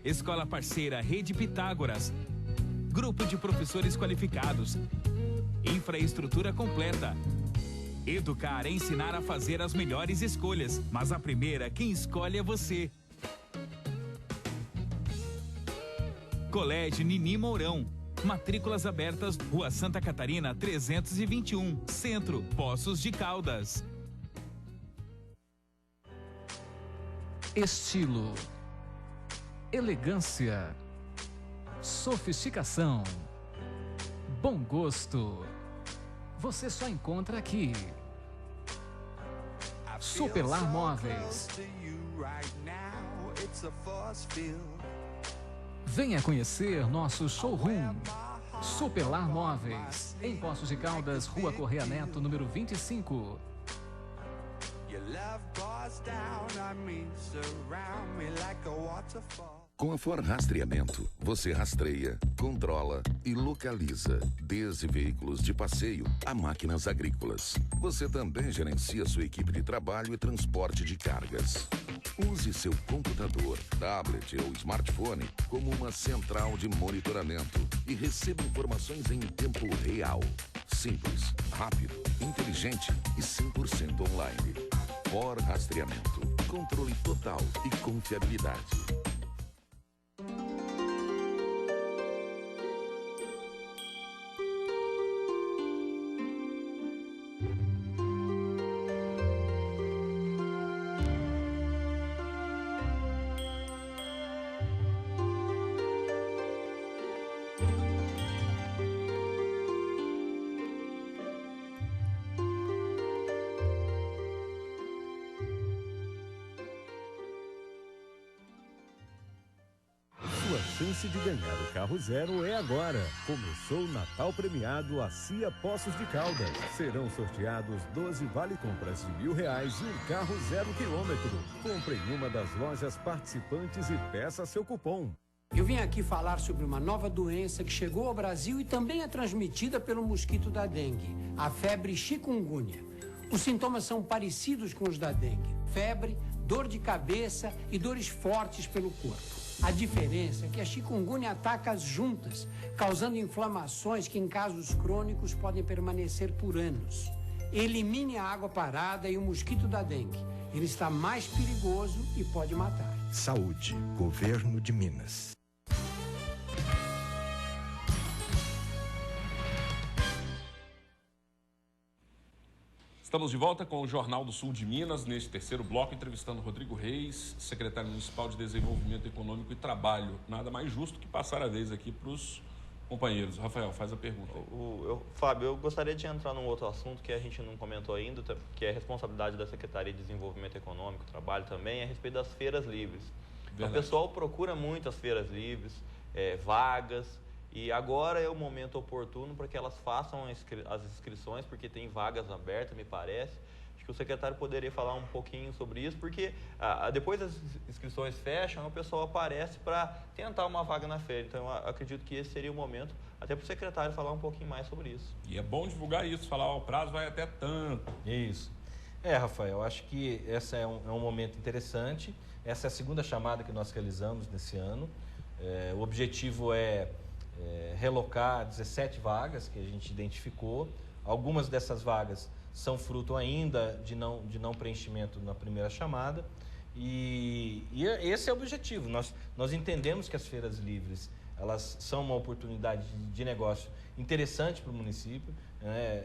Speaker 18: Escola parceira Rede Pitágoras. Grupo de professores qualificados. Infraestrutura completa. Educar é ensinar a fazer as melhores escolhas, mas a primeira quem escolhe é você. Colégio Nini Mourão. Matrículas abertas, Rua Santa Catarina 321, Centro, Poços de Caldas.
Speaker 10: Estilo, elegância, sofisticação, bom gosto. Você só encontra aqui. Superlar Móveis. Venha conhecer nosso showroom. Superlar Móveis, em Poços de Caldas, Rua Correia Neto, número 25.
Speaker 9: Com a For Rastreamento, você rastreia, controla e localiza, desde veículos de passeio a máquinas agrícolas. Você também gerencia sua equipe de trabalho e transporte de cargas. Use seu computador, tablet ou smartphone como uma central de monitoramento e receba informações em tempo real. Simples, rápido, inteligente e 100% online. For Rastreamento. Controle total e confiabilidade.
Speaker 19: chance de ganhar o carro zero é agora. Começou o Natal Premiado a CIA Poços de Caldas. Serão sorteados 12 vale-compras de R$1.000 e um carro 0 quilômetro. Compre em uma das lojas participantes e peça seu cupom.
Speaker 20: Eu vim aqui falar sobre uma nova doença que chegou ao Brasil e também é transmitida pelo mosquito da dengue, a febre chikungunya. Os sintomas são parecidos com os da dengue: febre, dor de cabeça e dores fortes pelo corpo. A diferença é que a chikungunya ataca as juntas, causando inflamações que em casos crônicos podem permanecer por anos. Elimine a água parada e o mosquito da dengue. Ele está mais perigoso e pode matar.
Speaker 21: Saúde, Governo de Minas.
Speaker 2: Estamos de volta com o Jornal do Sul de Minas, neste terceiro bloco, entrevistando Rodrigo Reis, secretário municipal de Desenvolvimento Econômico e Trabalho. Nada mais justo que passar a vez aqui para os companheiros. Rafael, faz a pergunta.
Speaker 4: Fábio, eu gostaria de entrar num outro assunto que a gente não comentou ainda, que é a responsabilidade da Secretaria de Desenvolvimento Econômico e Trabalho também, a respeito das feiras livres. O pessoal procura muito as feiras livres, vagas, e agora é o momento oportuno para que elas façam as inscrições, porque tem vagas abertas, me parece. Acho que o secretário poderia falar um pouquinho sobre isso, porque depois das inscrições fecham, o pessoal aparece para tentar uma vaga na feira. Então, eu acredito que esse seria o momento, até para o secretário falar um pouquinho mais sobre isso.
Speaker 2: E é bom divulgar isso, falar o prazo vai até tanto.
Speaker 3: Isso. Rafael, acho que esse é um momento interessante. Essa é a segunda chamada que nós realizamos nesse ano. O objetivo é relocar 17 vagas que a gente identificou. Algumas dessas vagas são fruto ainda de não preenchimento na primeira chamada. E esse é o objetivo. Nós entendemos que as feiras livres, elas são uma oportunidade de negócio interessante para o município, né?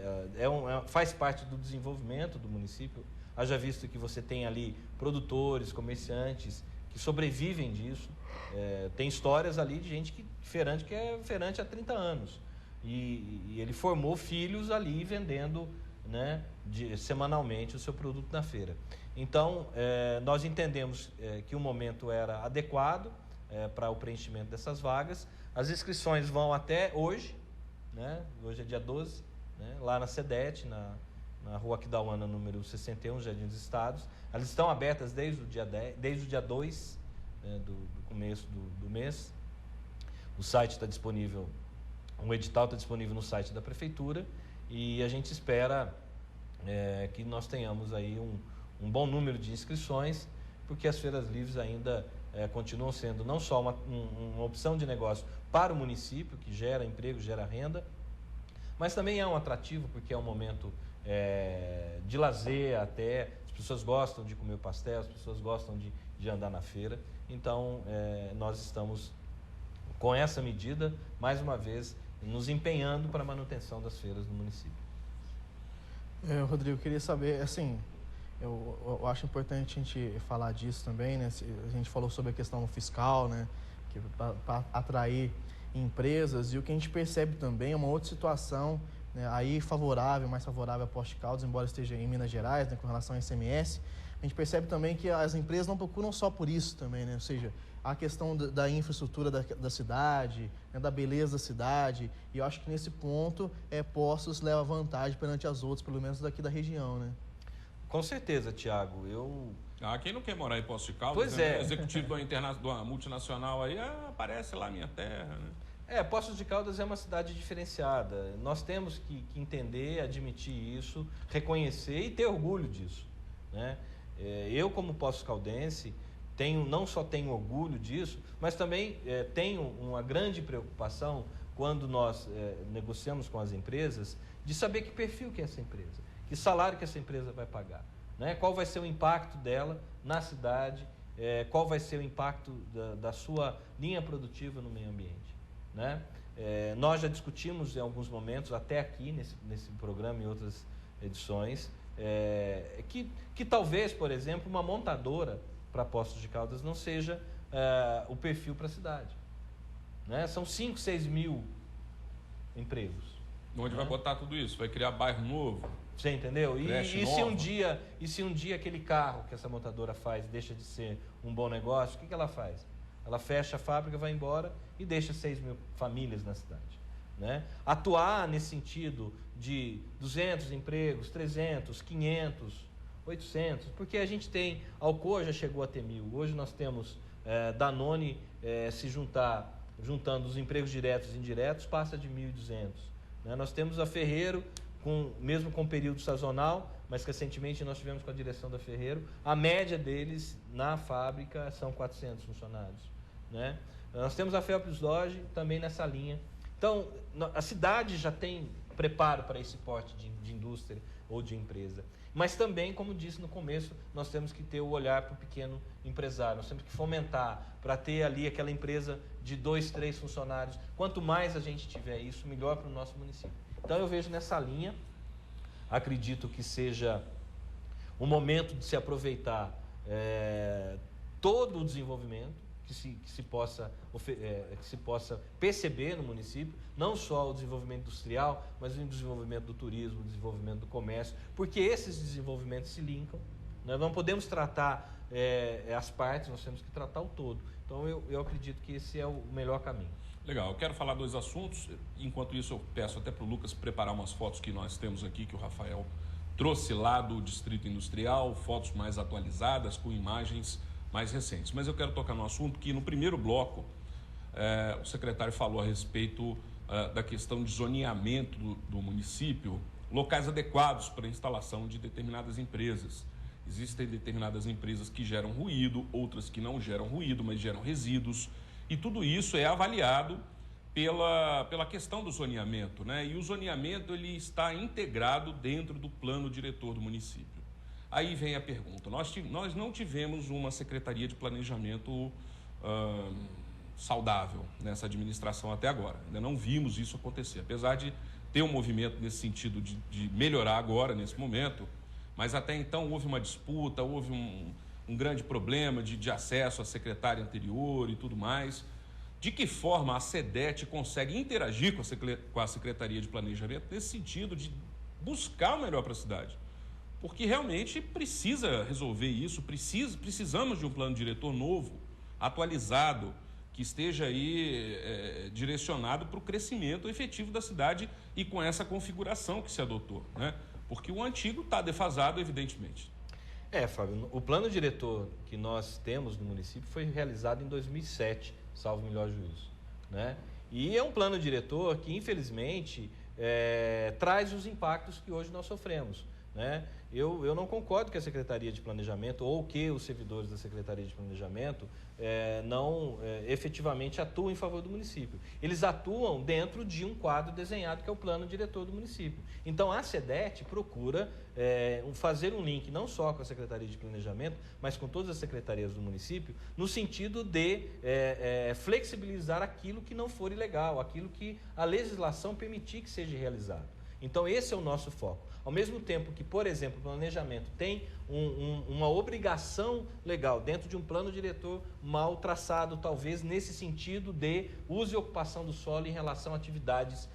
Speaker 3: Faz parte do desenvolvimento do município. Haja visto que você tem ali produtores, comerciantes que sobrevivem disso. Tem histórias ali de gente que é feirante há 30 anos. E ele formou filhos ali vendendo, né, semanalmente o seu produto na feira. Então, nós entendemos que o momento era adequado para o preenchimento dessas vagas. As inscrições vão até hoje, né? Hoje é dia 12, né? Lá na SEDET, na Rua Aquidauana, número 61, Jardim dos Estados. Elas estão abertas desde o dia 2, né, do começo do mês. O site está disponível, um edital está disponível no site da Prefeitura, e a gente espera que nós tenhamos aí um bom número de inscrições, porque as feiras livres ainda continuam sendo não só uma opção de negócio para o município, que gera emprego, gera renda, mas também é um atrativo, porque é um momento de lazer até. As pessoas gostam de comer pastel, as pessoas gostam de andar na feira. Então, nós estamos com essa medida, mais uma vez, nos empenhando para a manutenção das feiras no município.
Speaker 5: Rodrigo, queria saber, assim, eu acho importante a gente falar disso também, né? A gente falou sobre a questão fiscal, né? Para atrair empresas, e o que a gente percebe também é uma outra situação, né, aí mais favorável a Poços de Caldas, embora esteja em Minas Gerais, né, com relação ao ICMS. A gente percebe também que as empresas não procuram só por isso também, né? Ou seja, a questão da infraestrutura da cidade, né, da beleza da cidade, e eu acho que nesse ponto Poços leva vantagem perante as outras, pelo menos daqui da região, né?
Speaker 3: Com certeza, Tiago.
Speaker 2: Quem não quer morar em Poços de Caldas,
Speaker 3: pois é.
Speaker 2: Executivo de uma multinacional aí, aparece lá minha terra, né?
Speaker 3: Poços de Caldas é uma cidade diferenciada. Nós temos que entender, admitir isso, reconhecer e ter orgulho disso, né? Eu, como Poços Caldense, não só tenho orgulho disso, mas também tenho uma grande preocupação quando nós negociamos com as empresas, de saber que perfil que é essa empresa, que salário que essa empresa vai pagar, né? Qual vai ser o impacto dela na cidade, qual vai ser o impacto da sua linha produtiva no meio ambiente, né? Nós já discutimos em alguns momentos, até aqui nesse programa e outras edições, que talvez, por exemplo, uma montadora para Poços de Caldas não seja o perfil para a cidade, né? São 5, 6 mil empregos.
Speaker 2: Onde vai botar tudo isso? Vai criar bairro novo?
Speaker 3: Você entendeu? E se um dia aquele carro que essa montadora faz deixa de ser um bom negócio, o que ela faz? Ela fecha a fábrica, vai embora e deixa 6 mil famílias na cidade, né? Atuar nesse sentido de 200 empregos, 300, 500, 800, porque a gente tem, Alcoa já chegou a ter 1.000, hoje nós temos Danone juntando os empregos diretos e indiretos, passa de 1.200, né? Nós temos a Ferreiro, mesmo com período sazonal, mas recentemente nós tivemos com a direção da Ferreiro, a média deles na fábrica são 400 funcionários, né? Nós temos a Phelps Lodge também nessa linha. Então, a cidade já tem preparo para esse porte de indústria ou de empresa. Mas também, como disse no começo, nós temos que ter o olhar para o pequeno empresário, nós temos que fomentar para ter ali aquela empresa de 2, 3 funcionários. Quanto mais a gente tiver isso, melhor para o nosso município. Então eu vejo nessa linha, acredito que seja o momento de se aproveitar todo o desenvolvimento que se possa perceber no município, não só o desenvolvimento industrial, mas o desenvolvimento do turismo, o desenvolvimento do comércio, porque esses desenvolvimentos se linkam. Nós não podemos tratar as partes, nós temos que tratar o todo. Então eu acredito que esse é o melhor caminho.
Speaker 2: Legal, eu quero falar 2 assuntos. Enquanto isso, eu peço até para o Lucas preparar umas fotos que nós temos aqui, que o Rafael trouxe lá do Distrito Industrial, fotos mais atualizadas, com imagens mais recentes. Mas eu quero tocar no assunto que no primeiro bloco o secretário falou a respeito da questão de zoneamento do município, locais adequados para a instalação de determinadas empresas. Existem determinadas empresas que geram ruído, outras que não geram ruído, mas geram resíduos, e tudo isso é avaliado pela questão do zoneamento, né? E o zoneamento ele está integrado dentro do plano diretor do município. Aí vem a pergunta, nós não tivemos uma secretaria de planejamento saudável nessa administração até agora, ainda não vimos isso acontecer, apesar de ter um movimento nesse sentido de melhorar agora, nesse momento, mas até então houve uma disputa, houve um grande problema de acesso à secretária anterior e tudo mais. De que forma a SEDET consegue interagir com a Secretaria de Planejamento nesse sentido de buscar o melhor para a cidade? Porque realmente precisa resolver isso, precisamos de um plano diretor novo, atualizado, que esteja aí direcionado para o crescimento efetivo da cidade e com essa configuração que se adotou, né? Porque o antigo está defasado, evidentemente.
Speaker 3: Fábio, o plano diretor que nós temos no município foi realizado em 2007, salvo melhor juízo, né? E é um plano diretor que, infelizmente, traz os impactos que hoje nós sofremos, né? Eu não concordo que a Secretaria de Planejamento ou que os servidores da Secretaria de Planejamento não efetivamente atuam em favor do município. Eles atuam dentro de um quadro desenhado que é o plano diretor do município. Então a SEDET procura fazer um link não só com a Secretaria de Planejamento, mas com todas as secretarias do município, no sentido de flexibilizar aquilo que não for ilegal, aquilo que a legislação permitir que seja realizado. Então esse é o nosso foco. Ao mesmo tempo que, por exemplo, o planejamento tem uma obrigação legal dentro de um plano diretor mal traçado, talvez nesse sentido de uso e ocupação do solo em relação a atividades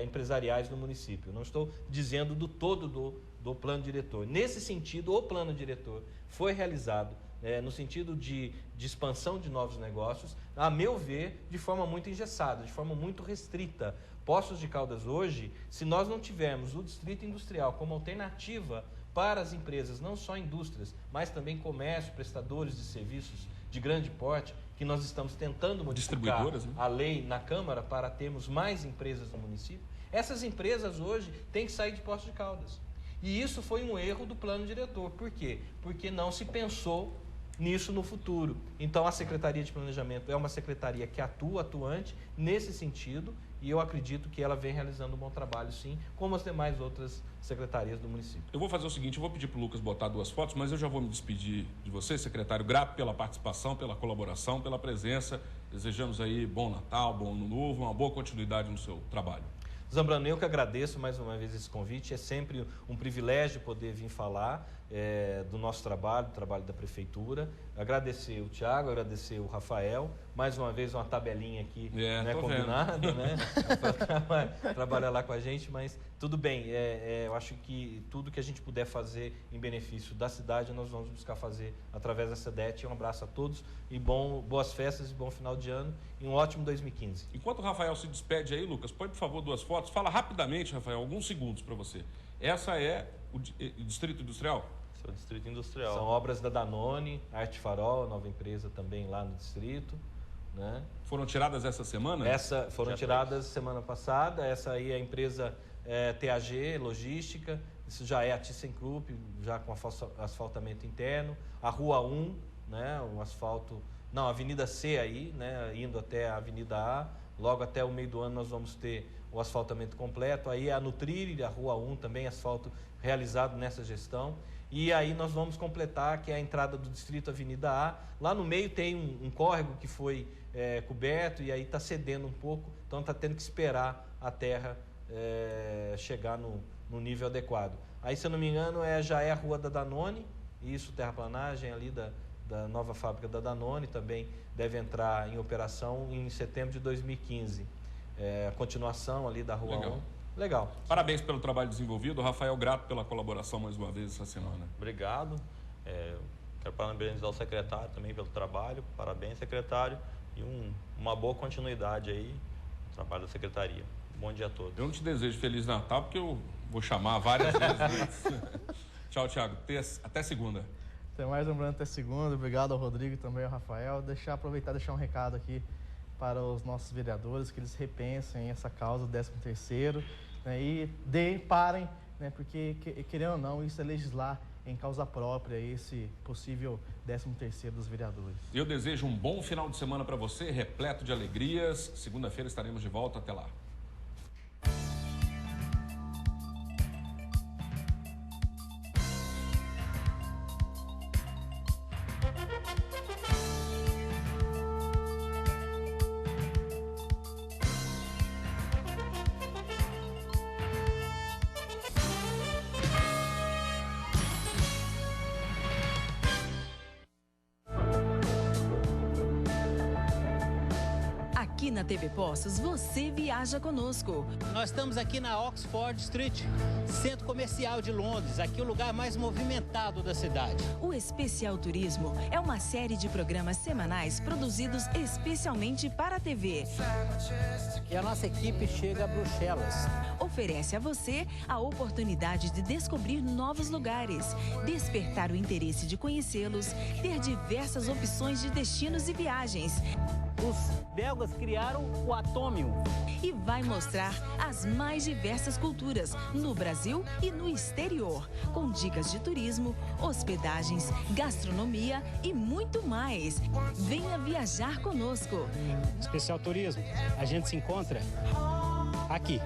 Speaker 3: empresariais no município. Não estou dizendo do todo do plano diretor. Nesse sentido, o plano diretor foi realizado no sentido de expansão de novos negócios, a meu ver, de forma muito engessada, de forma muito restrita. Poços de Caldas hoje, se nós não tivermos o distrito industrial como alternativa para as empresas, não só indústrias, mas também comércio, prestadores de serviços de grande porte, que nós estamos tentando modificar a lei na Câmara para termos mais empresas no município, essas empresas hoje têm que sair de Poços de Caldas. E isso foi um erro do plano diretor. Por quê? Porque não se pensou nisso no futuro. Então a Secretaria de Planejamento é uma secretaria que atua, atuante nesse sentido, e eu acredito que ela vem realizando um bom trabalho, sim, como as demais outras secretarias do município.
Speaker 2: Eu vou fazer o seguinte, eu vou pedir para o Lucas botar 2 fotos, mas eu já vou me despedir de você, secretário, grato pela participação, pela colaboração, pela presença. Desejamos aí bom Natal, bom Ano Novo, uma boa continuidade no seu trabalho.
Speaker 3: Zambrano, eu que agradeço mais uma vez esse convite, é sempre um privilégio poder vir falar do nosso trabalho, do trabalho da Prefeitura. Agradecer o Thiago, agradecer o Rafael, mais uma vez uma tabelinha aqui combinada, né? Para trabalhar lá com a gente, mas tudo bem, eu acho que tudo que a gente puder fazer em benefício da cidade, nós vamos buscar fazer através da SEDET. Um abraço a todos e boas festas e bom final de ano e um ótimo 2015.
Speaker 2: Enquanto o Rafael se despede aí, Lucas, põe por favor 2 fotos, fala rapidamente, Rafael, alguns segundos para você. Essa é o Distrito Industrial?
Speaker 4: Esse é o Distrito Industrial.
Speaker 3: São obras da Danone, Arte Farol, nova empresa também lá no distrito, né?
Speaker 2: Foram tiradas essa semana?
Speaker 3: Foram tiradas semana passada. Essa aí é a empresa TAG, Logística. Isso já é a ThyssenKrupp, já com asfaltamento interno. A Rua 1, né? Um asfalto... Não, a Avenida C aí, né? Indo até a Avenida A. Logo até o meio do ano nós vamos ter o asfaltamento completo. Aí a Nutrilha, a Rua 1 também, asfalto realizado nessa gestão. E aí nós vamos completar, que é a entrada do distrito Avenida A. Lá no meio tem um córrego que foi coberto e aí está cedendo um pouco, então está tendo que esperar a terra chegar no nível adequado. Aí, se eu não me engano, já é a Rua da Danone, isso, terraplanagem ali da nova fábrica da Danone, também deve entrar em operação em setembro de 2015. A continuação ali da Rua 1. Legal.
Speaker 2: Parabéns pelo trabalho desenvolvido. Rafael, grato pela colaboração mais uma vez essa semana.
Speaker 4: Obrigado. Quero parabenizar o secretário também pelo trabalho. Parabéns, secretário. E uma boa continuidade aí no trabalho da secretaria. Bom dia a todos.
Speaker 2: Eu não te desejo Feliz Natal, porque eu vou chamar várias vezes. Tchau, Thiago. Até segunda.
Speaker 5: Até mais, lembrando, até segunda. Obrigado ao Rodrigo e também ao Rafael. Aproveitar e deixar um recado aqui para os nossos vereadores, que eles repensem essa causa do 13º, né, e parem, né, porque, querendo ou não, isso é legislar em causa própria esse possível 13º dos vereadores.
Speaker 2: Eu desejo um bom final de semana para você, repleto de alegrias. Segunda-feira estaremos de volta. Até lá.
Speaker 1: Aqui na TV Poços, você viaja conosco.
Speaker 22: Nós estamos aqui na Oxford Street, centro comercial de Londres, aqui é o lugar mais movimentado da cidade.
Speaker 1: O Especial Turismo é uma série de programas semanais produzidos especialmente para a TV.
Speaker 22: E a nossa equipe chega a Bruxelas.
Speaker 1: Oferece a você a oportunidade de descobrir novos lugares, despertar o interesse de conhecê-los, ter diversas opções de destinos e viagens.
Speaker 22: Os belgas criaram o Atomium.
Speaker 1: E vai mostrar as mais diversas culturas no Brasil e no exterior, com dicas de turismo, hospedagens, gastronomia e muito mais. Venha viajar conosco.
Speaker 22: Especial Turismo, a gente se encontra aqui.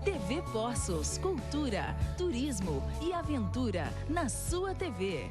Speaker 1: TV Poços, cultura, turismo e aventura na sua TV.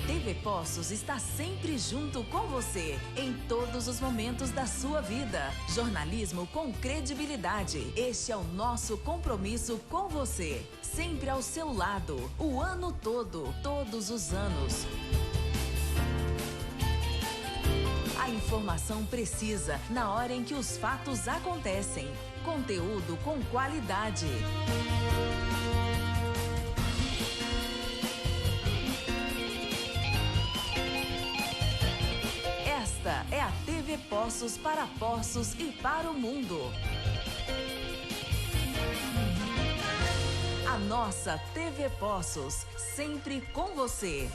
Speaker 1: TV Poços está sempre junto com você, em todos os momentos da sua vida. Jornalismo com credibilidade. Este é o nosso compromisso com você. Sempre ao seu lado, o ano todo, todos os anos. A informação precisa, na hora em que os fatos acontecem. Conteúdo com qualidade. Esta é a TV Poços para Poços e para o mundo. A nossa TV Poços, sempre com você.